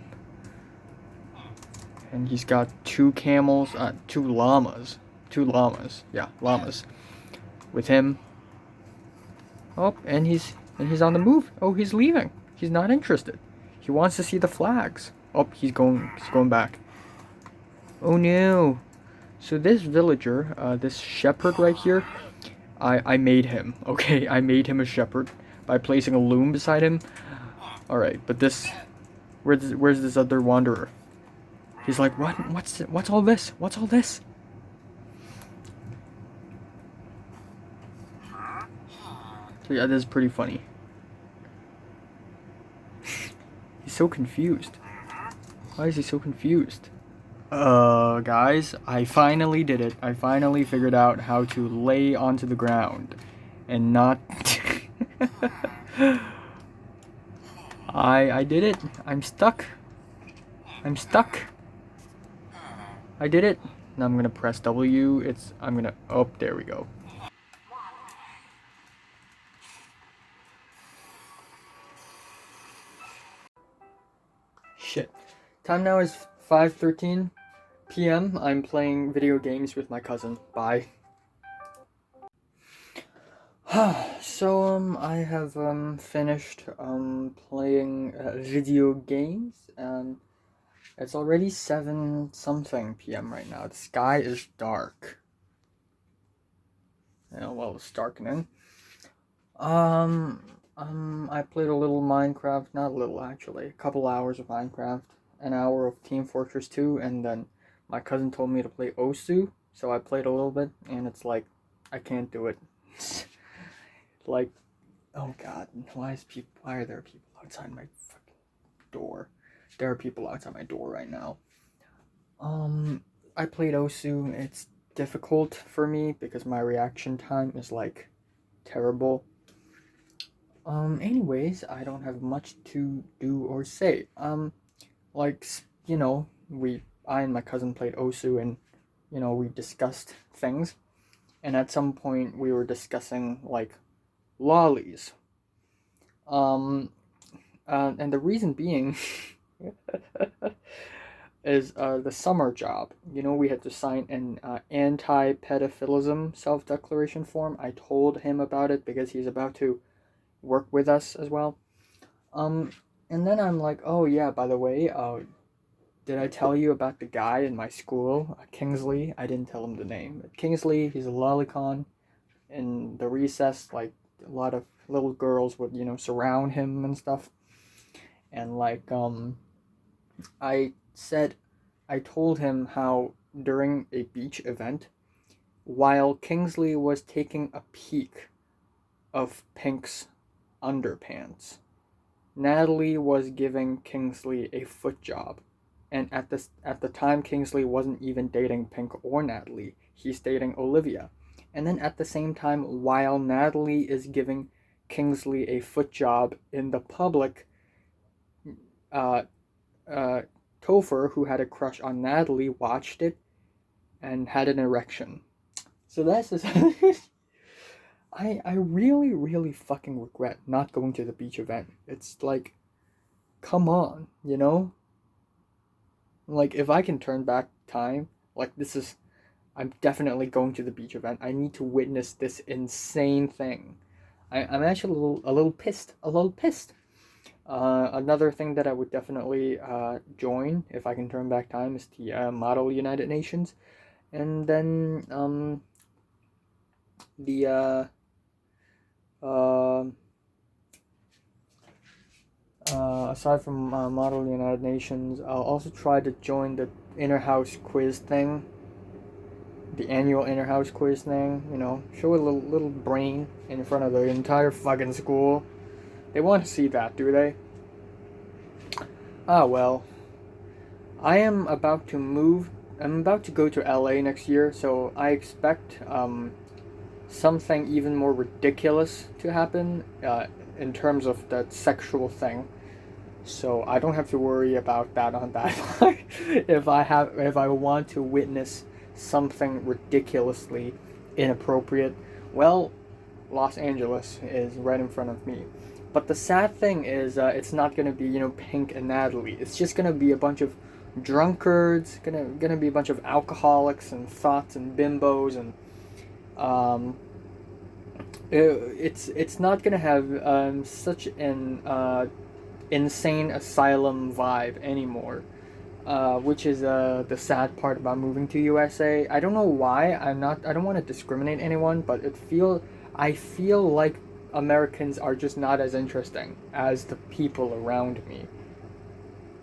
And he's got 2 camels, 2 llamas. 2 llamas. Yeah, llamas. With him. Oh, and he's on the move. Oh, he's leaving. He's not interested. He wants to see the flags. Oh, he's going back. Oh no. So this villager, this shepherd right here, I made him. Okay, I made him a shepherd by placing a loom beside him. Alright, but where's this other wanderer? He's like, what? What's all this? What's all this? So yeah, this is pretty funny. He's so confused. Why is he so confused? Guys, I finally did it. I finally figured out how to lay onto the ground and not. I did it. I'm stuck. I'm stuck. I did it. Now I'm gonna press W. I'm gonna. Oh, there we go. Shit. Time now is 5:13 p.m. I'm playing video games with my cousin. Bye. So I have finished playing video games, and it's already 7 something p.m. right now. The sky is dark. Yeah, well, it's darkening. I played a little Minecraft, not a little actually, a couple hours of Minecraft, an hour of Team Fortress 2, and then my cousin told me to play Osu, so I played a little bit, and it's like, I can't do it. Like, oh god, why are there people outside my fucking door? There are people outside my door right now. I played Osu. It's difficult for me because my reaction time is like terrible. Anyways, I don't have much to do or say. Like, you know, I and my cousin played Osu, and, you know, we discussed things, and at some point we were discussing, like, lollies. And the reason being is the summer job. You know, we had to sign an anti-pedophilism self-declaration form. I told him about it because he's about to work with us as well. And then I'm like, oh yeah, by the way, did I tell you about the guy in my school, Kingsley? I didn't tell him the name. But Kingsley, he's a lolicon. In the recess, like, a lot of little girls would, you know, surround him and stuff. And like, I told him how during a beach event, while Kingsley was taking a peek of Pink's underpants, Natalie was giving Kingsley a foot job. And at the time, Kingsley wasn't even dating Pink or Natalie. He's dating Olivia. And then at the same time, while Natalie is giving Kingsley a foot job in the public, Topher, who had a crush on Natalie, watched it and had an erection. So that's just... I really, really fucking regret not going to the beach event. It's like, come on, you know? Like, if I can turn back time, like, I'm definitely going to the beach event. I need to witness this insane thing. I'm actually a little pissed. Another thing that I would definitely join if I can turn back time is the Model United Nations. And then aside from Model United Nations, I'll also try to join the inner house quiz thing. The annual inner house quiz thing, you know, show a little brain in front of the entire fucking school. They want to see that, do they? Ah, well. I am about to move. I'm about to go to LA next year, so I expect something even more ridiculous to happen in terms of the sexual thing. So I don't have to worry about that on that part. If I want to witness something ridiculously inappropriate, well, Los Angeles is right in front of me. But the sad thing is, it's not gonna be, you know, Pink and Natalie. It's just gonna be a bunch of drunkards, gonna be a bunch of alcoholics and thoughts and bimbos, and it's not gonna have such an insane asylum vibe anymore. Which is the sad part about moving to USA. I don't know why. I don't want to discriminate anyone, but I feel like Americans are just not as interesting as the people around me,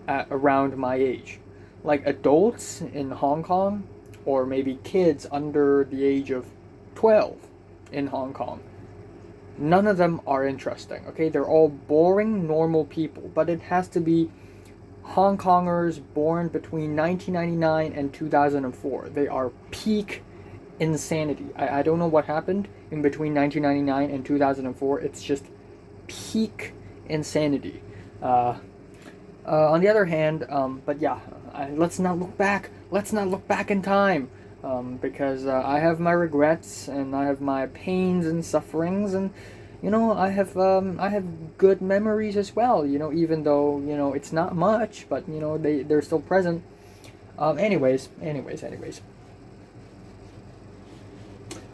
around my age. Like adults in Hong Kong, or maybe kids under the age of 12 in Hong Kong. None of them are interesting, okay? They're all boring, normal people, but it has to be Hong Kongers born between 1999 and 2004. They are peak insanity. I don't know what happened in between 1999 and 2004. It's just peak insanity. On the other hand, but yeah, let's not look back. Let's not look back in time, because I have my regrets and I have my pains and sufferings, and I have good memories as well. Even though it's not much, but they're still present. Anyways.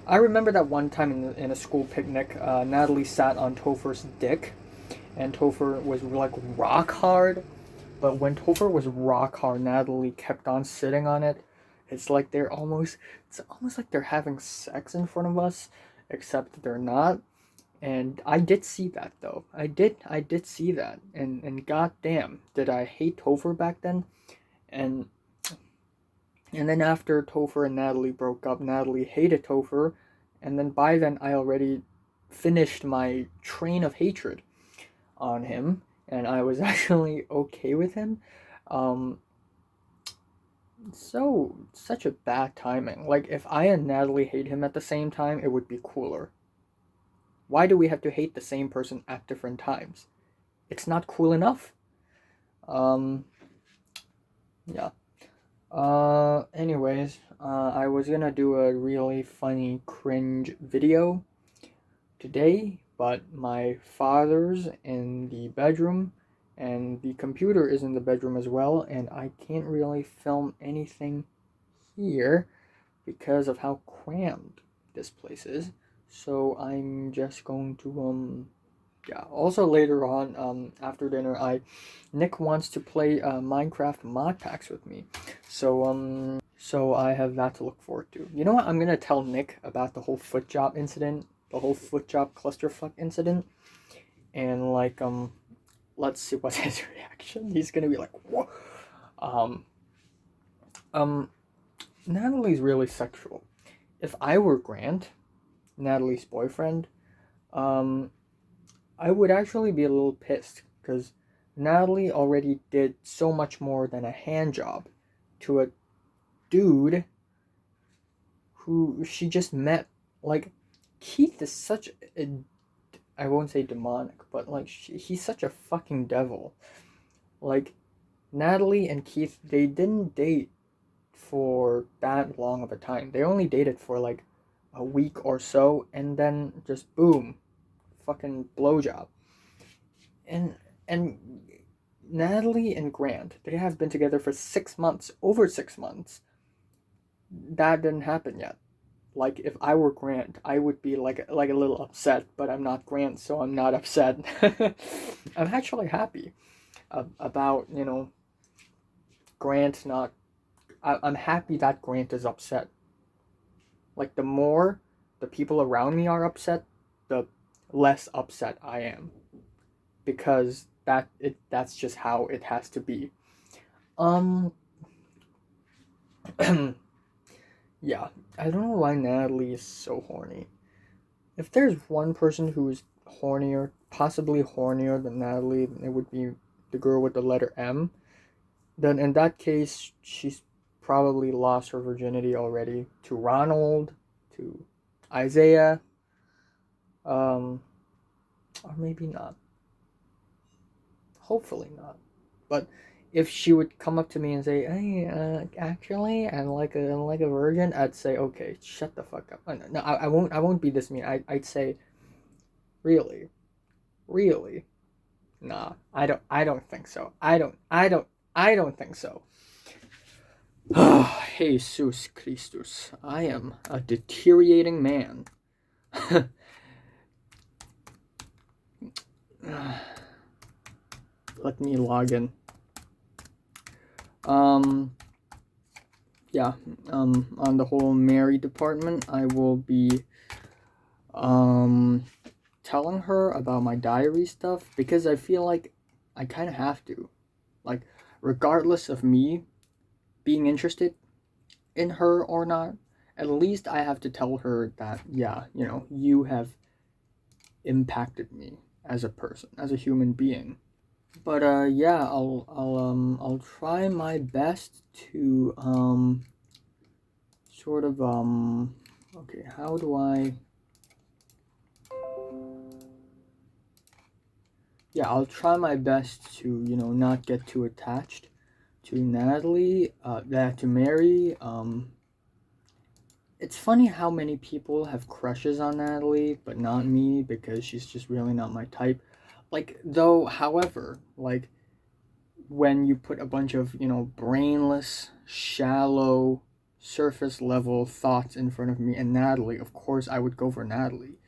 I remember that one time in a school picnic, Natalie sat on Topher's dick, and Topher was like rock hard. But when Topher was rock hard, Natalie kept on sitting on it. It's almost like they're having sex in front of us, except they're not. And I did see that though. I did see that. And goddamn, did I hate Topher back then? And then after Topher and Natalie broke up, Natalie hated Topher, and then by then I already finished my train of hatred on him, and I was actually okay with him. Such a bad timing. Like, if I and Natalie hate him at the same time, it would be cooler. Why do we have to hate the same person at different times? It's not cool enough. Yeah. Anyways, I was gonna do a really funny cringe video today, but my father's in the bedroom and the computer is in the bedroom as well, and I can't really film anything here because of how crammed this place is. So I'm just going to yeah. Also later on, after dinner, Nick wants to play Minecraft mod packs with me, so I have that to look forward to. You know what? I'm gonna tell Nick about the whole foot job incident, the whole foot job clusterfuck incident, and like let's see what's his reaction. He's gonna be like, what? Natalie's really sexual. If I were Grant, Natalie's boyfriend, I would actually be a little pissed because Natalie already did so much more than a hand job to a dude who she just met. Like, Keith is such a, I won't say demonic, but like he's such a fucking devil. Like, Natalie and Keith, they didn't date for that long of a time. They only dated for like a week or so, and then just boom, fucking blowjob. And Natalie and Grant, they have been together for 6 months, over 6 months. That didn't happen yet. Like, if I were Grant, I would be like a little upset, but I'm not Grant, so I'm not upset. I'm actually happy about, Grant not... I'm happy that Grant is upset. Like, the more the people around me are upset, the less upset I am. Because that's just how it has to be. Yeah, I don't know why Natalie is so horny. If there's one person who is hornier, possibly hornier than Natalie, then it would be the girl with the letter M. Then in that case, she's probably lost her virginity already to Ronald, to Isaiah, or maybe not. Hopefully not. But if she would come up to me and say, "Hey, actually, I'm like a virgin," I'd say, "Okay, shut the fuck up." No, I won't be this mean. I'd say, "Really, really, nah, I don't think so. I don't think so." Jesus Christus, I am a deteriorating man. Let me log in. Yeah, on the whole Mary department, I will be, telling her about my diary stuff, because I feel like I kind of have to. Like, regardless of me being interested in her or not, at least I have to tell her that, yeah, you have impacted me as a person, as a human being. But yeah, I'll try my best to sort of okay, how do I, yeah, I'll try my best to, not get too attached to Natalie, to Mary. It's funny how many people have crushes on Natalie, but not me because she's just really not my type. Like, though, however, like, when you put a bunch of, brainless, shallow, surface level thoughts in front of me and Natalie, of course I would go for Natalie.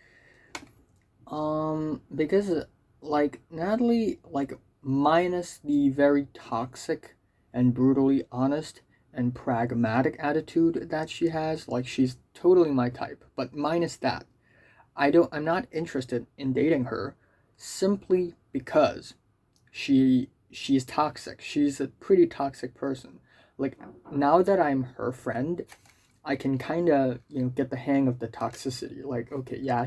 Because, like, Natalie, like, minus the very toxic and brutally honest and pragmatic attitude that she has, like, she's totally my type. But minus that, I'm not interested in dating her simply because she's toxic. She's a pretty toxic person. Like, now that I'm her friend, I can kind of, get the hang of the toxicity. Like, okay, yeah,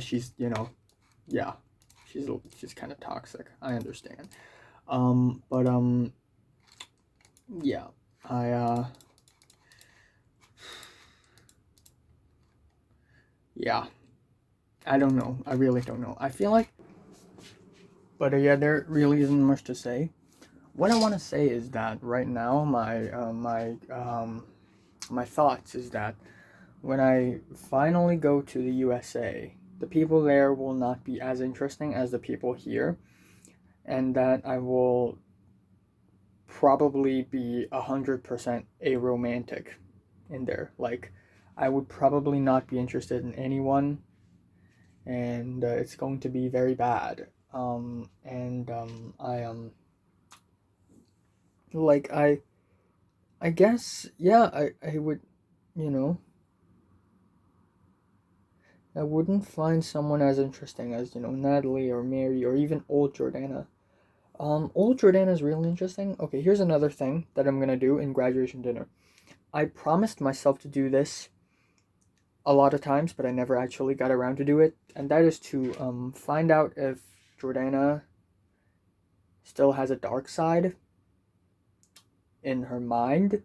yeah, she's kind of toxic. I understand. But yeah, I yeah, I don't know. I really don't know. I feel like, but yeah, there really isn't much to say. What I want to say is that right now, my thoughts is that when I finally go to the USA, the people there will not be as interesting as the people here, and that I will probably be 100% aromantic in there. Like, I would probably not be interested in anyone, and it's going to be very bad. And like I guess, yeah, I would, you know, I wouldn't find someone as interesting as, Natalie or Mary or even old Jordana. Old Jordana is really interesting. Okay, here's another thing that I'm gonna do in graduation dinner. I promised myself to do this a lot of times, but I never actually got around to do it, and that is to find out if Jordana still has a dark side in her mind.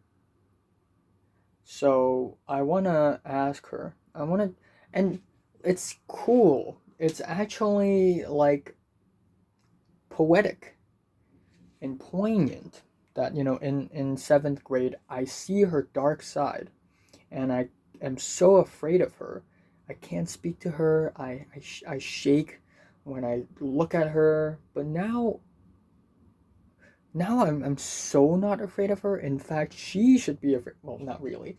So I wanna ask her. And it's cool. It's actually like poetic and poignant that, in seventh grade I see her dark side, and I am so afraid of her. I can't speak to her. I shake when I look at her. But now I'm so not afraid of her. In fact, she should be afraid. Well, not really.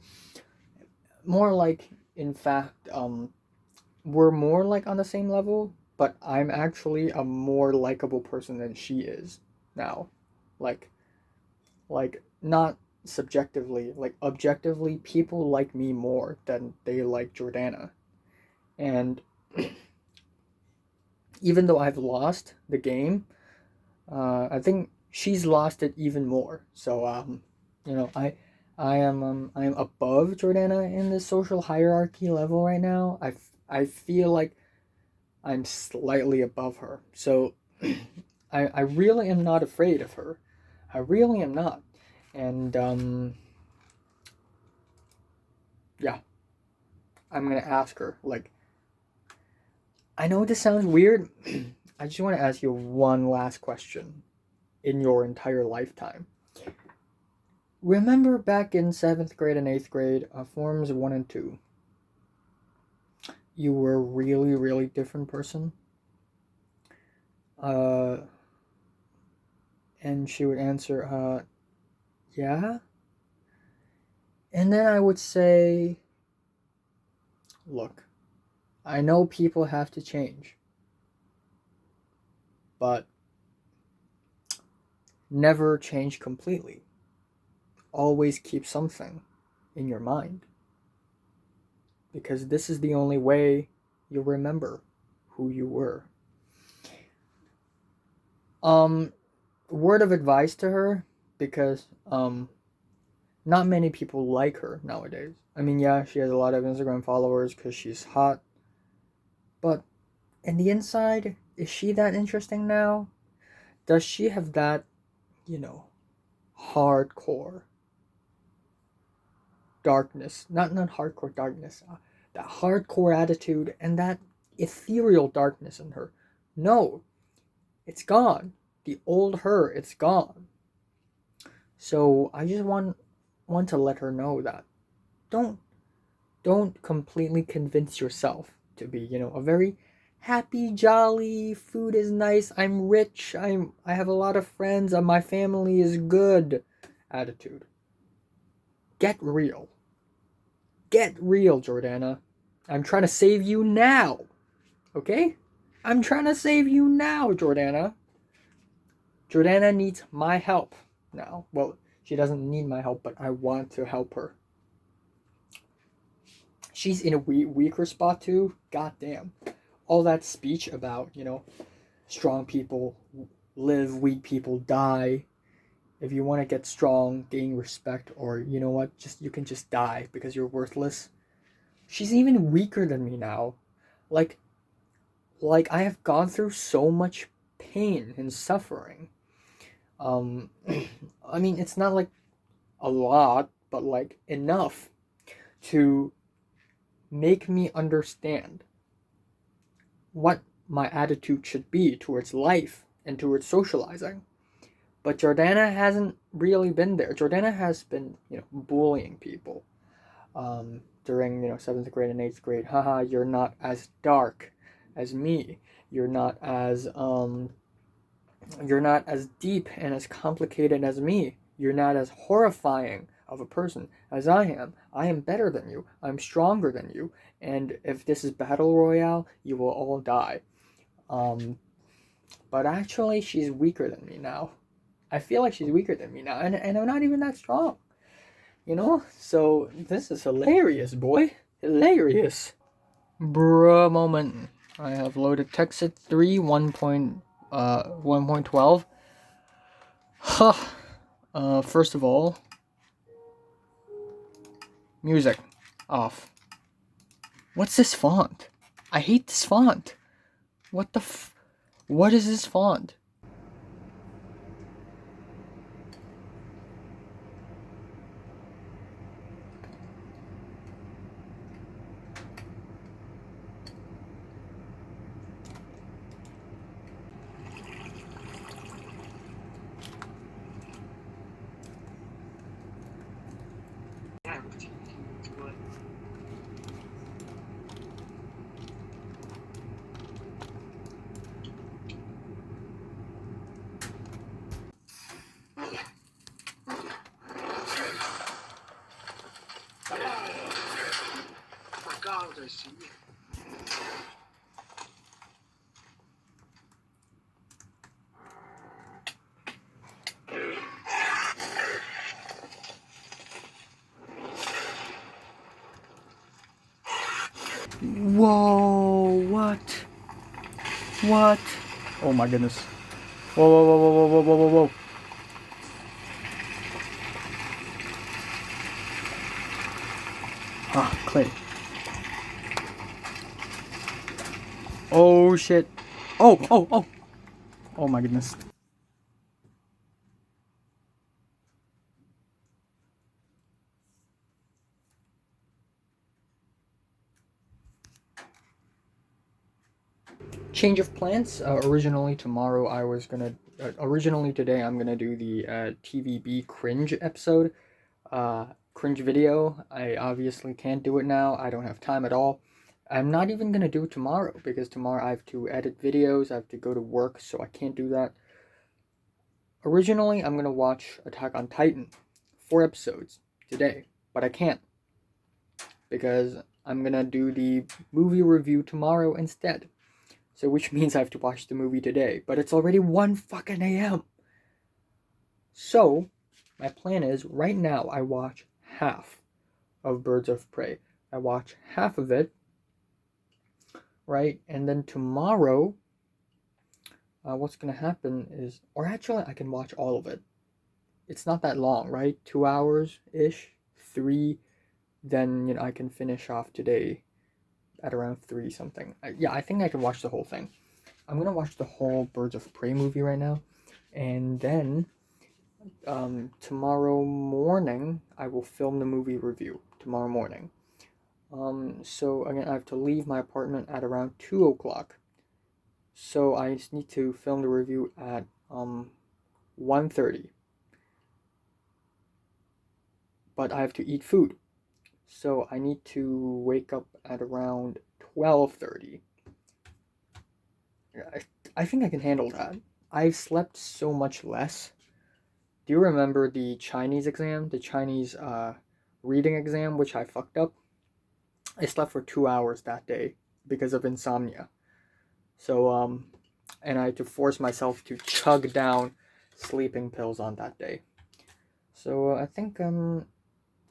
More like, in fact, we're more like on the same level. But I'm actually a more likable person than she is now. Like, not subjectively, like objectively, people like me more than they like Jordana. And even though I've lost the game, I think she's lost it even more. So you know, I am above Jordana in the social hierarchy level right now. I feel like I'm slightly above her. So I really am not afraid of her. I really am not. And yeah, I'm gonna ask her. Like, I know this sounds weird. I just want to ask you one last question in your entire lifetime. Remember back in seventh grade and eighth grade, forms 1 and 2, you were a really, really different person? Uh, and she would answer, yeah. And then I would say, look, I know people have to change, but never change completely. Always keep something in your mind, because this is the only way you'll remember who you were. Um, Word of advice to her, because not many people like her nowadays. I mean, yeah, she has a lot of Instagram followers because she's hot, but in the inside, is she that interesting now? does she have that, hardcore darkness? Not hardcore darkness. That hardcore attitude and that ethereal darkness in her. No, it's gone. The old her, it's gone. So I just want to let her know that don't completely convince yourself to be, a very happy, jolly, food is nice, I'm rich, I have a lot of friends, my family is good attitude. Get real. Get real, Jordana. I'm trying to save you now. Okay? I'm trying to save you now, Jordana. Jordana needs my help now. Well, she doesn't need my help, but I want to help her. She's in a weaker spot too. God damn. All that speech about, strong people live, weak people die. If you want to get strong, gain respect, or you know what, you can just die because you're worthless. She's even weaker than me now. Like I have gone through so much pain and suffering. I mean, it's not like a lot, but like enough to make me understand what my attitude should be towards life and towards socializing. But Jordana hasn't really been there. Jordana has been, bullying people during, 7th grade and 8th grade. Haha, you're not as dark as me. You're not as deep and as complicated as me. You're not as horrifying of a person as I am. I am better than you. I'm stronger than you. And if this is Battle Royale, you will all die. But actually, she's weaker than me now. I feel like she's weaker than me now. And I'm not even that strong. So this is hilarious, boy. Hilarious. Bruh moment. I have loaded Texit 3 1.12. Huh. First of all, music off. What's this font? I hate this font. What is this font? Whoa, what? What? Oh my goodness. Whoa, whoa, whoa, whoa, whoa, whoa, whoa, whoa. Ah, clay. Oh shit. Oh. Oh my goodness. Change of plans. Originally today I'm gonna do the TVB cringe episode, cringe video. I obviously can't do it now. I don't have time at all. I'm not even gonna do it tomorrow because tomorrow I have to edit videos. I have to go to work, so I can't do that. Originally, I'm gonna watch Attack on Titan, 4 episodes today, but I can't because I'm gonna do the movie review tomorrow instead. So which means I have to watch the movie today. But it's already 1 fucking a.m. So, my plan is, right now I watch half of Birds of Prey. I watch half of it, right? And then tomorrow, what's going to happen is, or actually I can watch all of it. It's not that long, right? 2 hours-ish, 3, then, I can finish off today at around 3 something. I think I can watch the whole thing. I'm gonna watch the whole Birds of Prey movie right now. And then tomorrow morning I will film the movie review tomorrow morning. So again, I have to leave my apartment at around 2 o'clock. So I just need to film the review at 1:30. But I have to eat food. So I need to wake up at around 12:30. I think I can handle that. I've slept so much less. Do you remember the Chinese exam, the Chinese reading exam, which I fucked up? I slept for 2 hours that day because of insomnia. So and I had to force myself to chug down sleeping pills on that day. So I think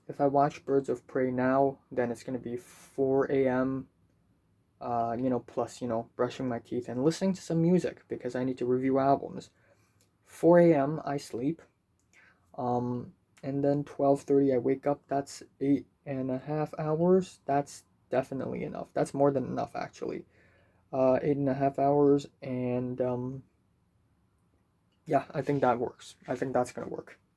if I watch Birds of Prey now, then it's gonna be 4 a.m. Plus brushing my teeth and listening to some music because I need to review albums. 4 a.m. I sleep. And then 12:30 I wake up. That's 8.5 hours. That's definitely enough. That's more than enough actually. 8.5 hours, and yeah, I think that works. I think that's gonna work.